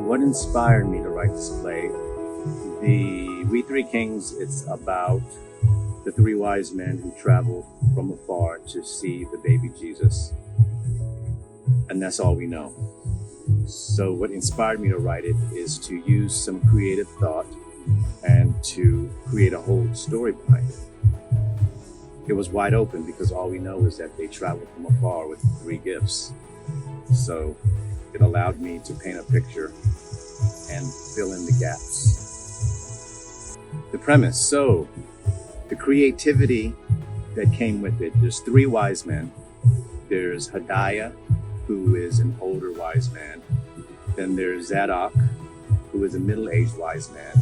what inspired me to write this play? The We Three Kings, it's about the three wise men who traveled from afar to see the baby Jesus. And that's all we know. So what inspired me to write it is to use some creative thought and to create a whole story behind it. It was wide open because all we know is that they traveled from afar with three gifts. So it allowed me to paint a picture and fill in the gaps. The premise, so the creativity that came with it, there's three wise men. There's Hodiah, who is an older wise man. Then there's Zadok, who is a middle-aged wise man.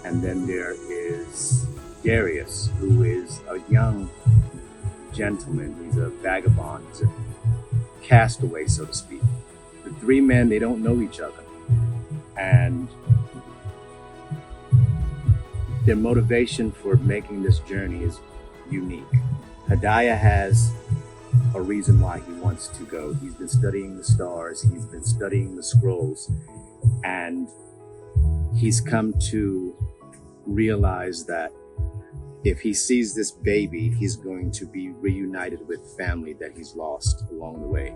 And then there is Darius, who is a young gentleman. He's a vagabond, he's a castaway, so to speak. The three men, they don't know each other. And their motivation for making this journey is unique. Hodiah has a reason why he wants to go. He's been studying the stars, he's been studying the scrolls, and he's come to realize that if he sees this baby, he's going to be reunited with family that he's lost along the way.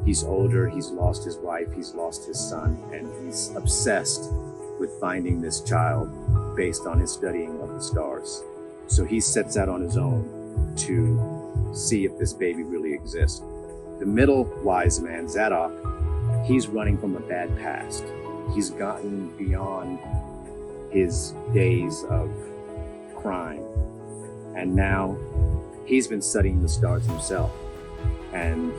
He's older, he's lost his wife, he's lost his son, and he's obsessed with finding this child based on his studying of the stars. So he sets out on his own to see if this baby really exists. The middle wise man, Zadok, he's running from a bad past. He's gotten beyond his days of crime. And now he's been studying the stars himself. And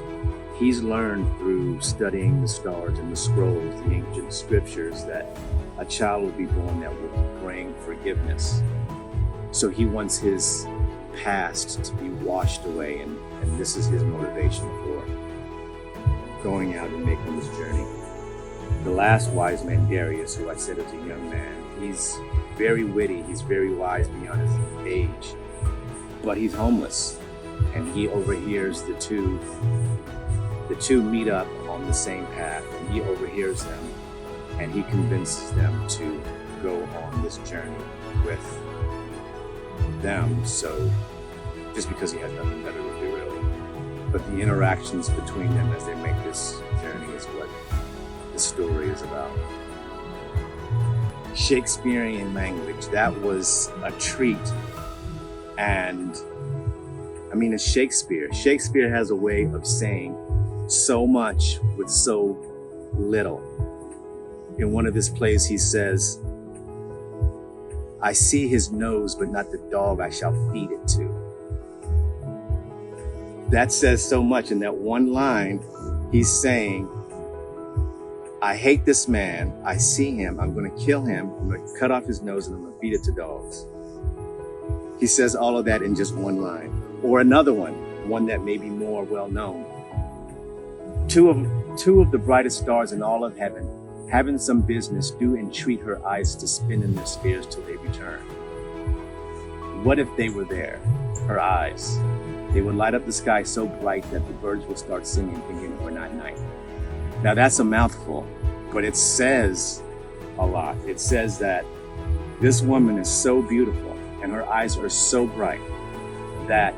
he's learned through studying the stars and the scrolls, the ancient scriptures, that a child will be born that will bring forgiveness. So he wants his past to be washed away, and this is his motivation for going out and making this journey. The last wise man, Darius, who I said is a young man, he's very witty, he's very wise beyond his age, but he's homeless, and he overhears the two meet up on the same path, and he overhears them, and he convinces them to go on this journey with them. So just because he has nothing better to do, really. But the interactions between them as they make this journey is what the story is about. Shakespearean language, that was a treat. And I mean, it's Shakespeare. Shakespeare has a way of saying so much with so little. In one of his plays, he says, "I see his nose, but not the dog I shall feed it to." That says so much. In that one line, he's saying, I hate this man, I see him, I'm gonna kill him, I'm gonna cut off his nose, and I'm gonna feed it to dogs. He says all of that in just one line. Or another one that may be more well known. Two of the brightest stars in all of heaven, having some business, do entreat her eyes to spin in their spheres till they return. What if they were there, her eyes? They would light up the sky so bright that the birds would start singing, thinking it were not night. Now that's a mouthful, but it says a lot. It says that this woman is so beautiful and her eyes are so bright that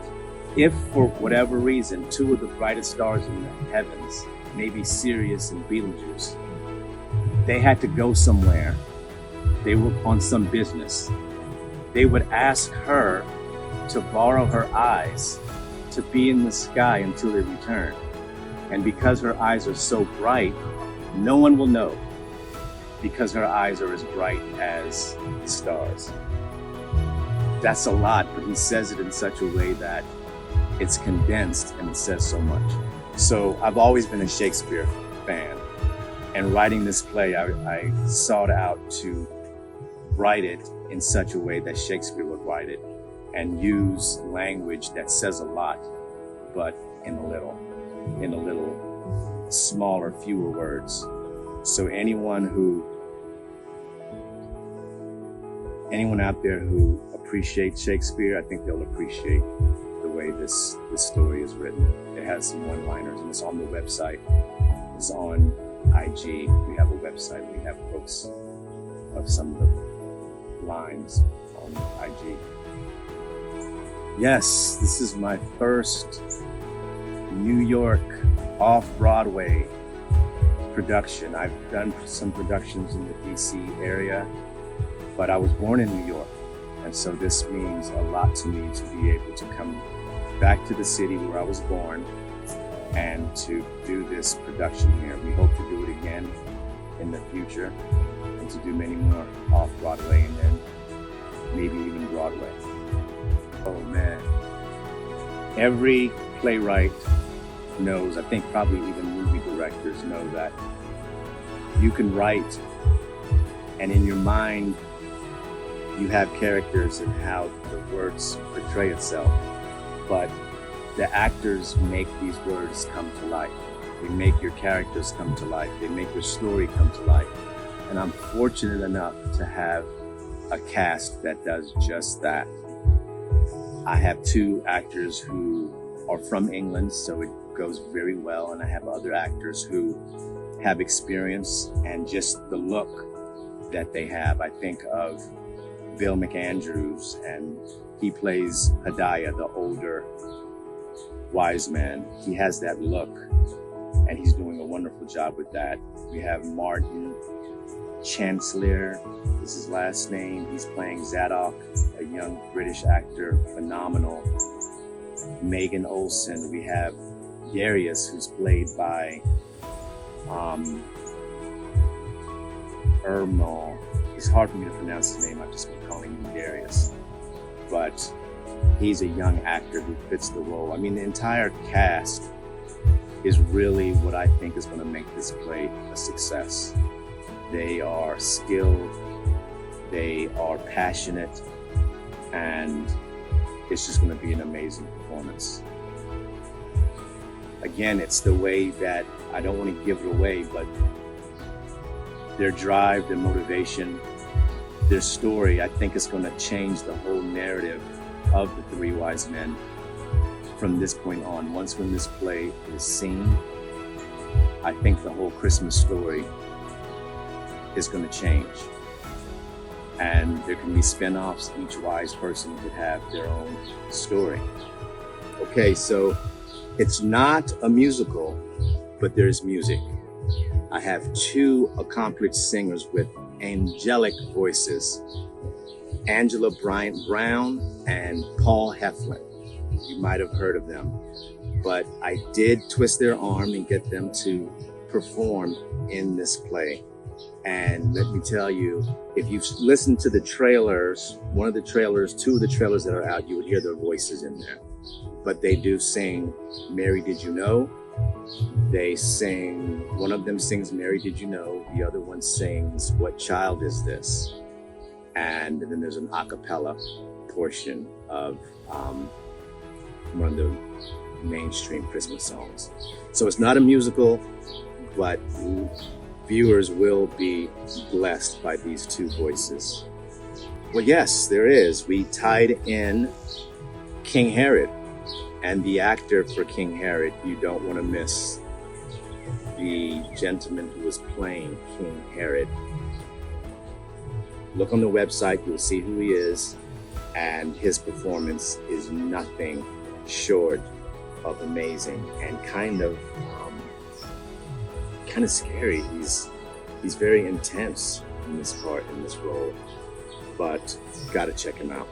if for whatever reason, two of the brightest stars in the heavens, maybe Sirius and Betelgeuse, they had to go somewhere, they were on some business, they would ask her to borrow her eyes to be in the sky until they return. And because her eyes are so bright, no one will know, because her eyes are as bright as the stars. That's a lot, but he says it in such a way that it's condensed and it says so much. So I've always been a Shakespeare fan, and writing this play, I sought out to write it in such a way that Shakespeare would write it, and use language that says a lot, but in a little smaller, fewer words. So anyone out there who appreciates Shakespeare, I think they'll appreciate the way this story is written. It has some one-liners, and it's on the website. It's on IG. We have a website. We have quotes of some of the lines on IG. Yes, this is my first New York off-Broadway production. I've done some productions in the DC area, but I was born in New York. And so this means a lot to me to be able to come back to the city where I was born and to do this production here. We hope to do it again in the future and to do many more off-Broadway and then maybe even Broadway. Oh man. Every playwright knows, I think probably even movie directors know that you can write and in your mind you have characters and how the words portray itself, but the actors make these words come to life. They make your characters come to life. They make your story come to life. And I'm fortunate enough to have a cast that does just that. I have two actors who are from England, so it goes very well. And I have other actors who have experience and just the look that they have. I think of Bill McAndrews, and he plays Hadiah, the older wise man. He has that look, and he's doing a wonderful job with that. We have Martin Chancellor, is his last name. He's playing Zadok, a young British actor, phenomenal. Megan Olsen. We have Darius, who's played by Ermal. It's hard for me to pronounce his name. I've just been calling him Darius. But he's a young actor who fits the role. I mean, the entire cast is really what I think is going to make this play a success. They are skilled, they are passionate, and it's just going to be an amazing performance. Again, it's the way that, I don't want to give it away, but their drive, their motivation, their story, I think is going to change the whole narrative of the Three Wise Men from this point on. Once when this play is seen, I think the whole Christmas story is going to change. And there can be spin-offs. Each wise person could have their own story. Okay, so it's not a musical, but there's music. I have two accomplished singers with angelic voices, Angela Bryant Brown and Paul Heflin. You might have heard of them, but I did twist their arm and get them to perform in this play. And let me tell you, if you've listened to the trailers, two of the trailers that are out, you would hear their voices in there. But they do sing Mary Did You Know? They sing, one of them sings Mary Did You Know? The other one sings What Child Is This? And then there's an a cappella portion of one of the mainstream Christmas songs. So it's not a musical, but viewers will be blessed by these two voices. Well, yes, there is. We tied in King Herod, and the actor for King Herod, you don't want to miss. The gentleman who was playing King Herod. Look on the website, you'll see who he is, and his performance is nothing short of amazing and kind of scary. He's very intense in this part, in this role, but gotta check him out.